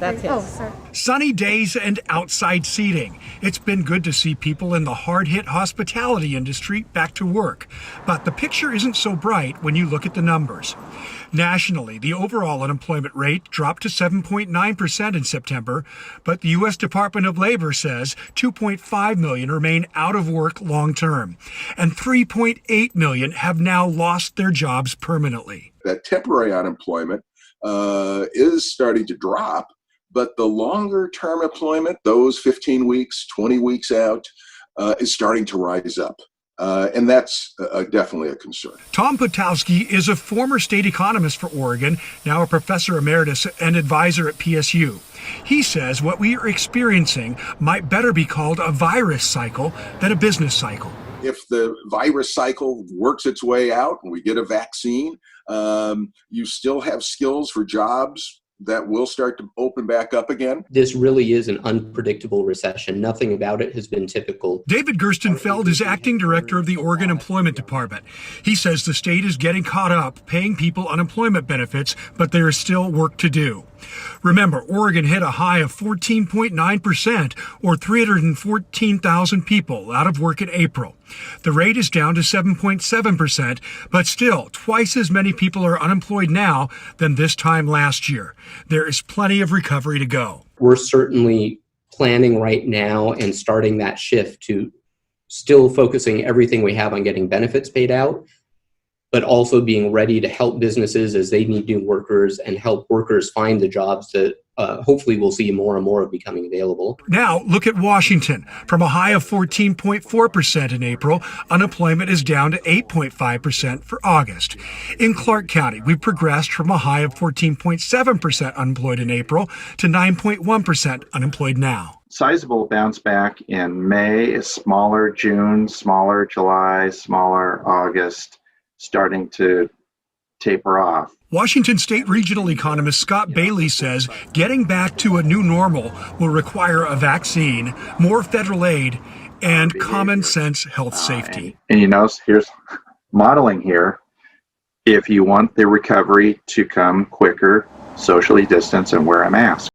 That's his. Oh, sorry. Sunny days and outside seating. It's been good to see people in the hard-hit hospitality industry back to work. But the picture isn't so bright when you look at the numbers. Nationally, the overall unemployment rate dropped to 7.9% in September, but the U.S. Department of Labor says 2.5 million remain out of work long-term, and 3.8 million have now lost their jobs permanently. That temporary unemployment is starting to drop, but the longer term employment, those 15 weeks, 20 weeks out, is starting to rise up. And that's definitely a concern. Tom Potowski is a former state economist for Oregon, now a professor emeritus and advisor at PSU. He says what we are experiencing might better be called a virus cycle than a business cycle. If the virus cycle works its way out and we get a vaccine, you still have skills for jobs that will start to open back up again. This really is an unpredictable recession. Nothing about it has been typical. David Gerstenfeld is acting director of the Oregon Employment Department. He says the state is getting caught up paying people unemployment benefits, but there is still work to do. Remember, Oregon hit a high of 14.9%, or 314,000 people out of work in April. The rate is down to 7.7%, but still twice as many people are unemployed now than this time last year. There is plenty of recovery to go. We're certainly planning right now and starting that shift to still focusing everything we have on getting benefits paid out, but also being ready to help businesses as they need new workers and help workers find the jobs that hopefully we'll see more and more of becoming available. Now, look at Washington. From a high of 14.4% in April, unemployment is down to 8.5% for August. In Clark County, we've progressed from a high of 14.7% unemployed in April to 9.1% unemployed now. Sizable bounce back in May, smaller June, smaller July, smaller August, starting to taper off. Washington State Regional economist Scott Bailey says getting back to a new normal will require a vaccine, more federal aid, and common sense health safety. And you know, here's modeling here. If you want the recovery to come quicker, socially distance and wear a mask.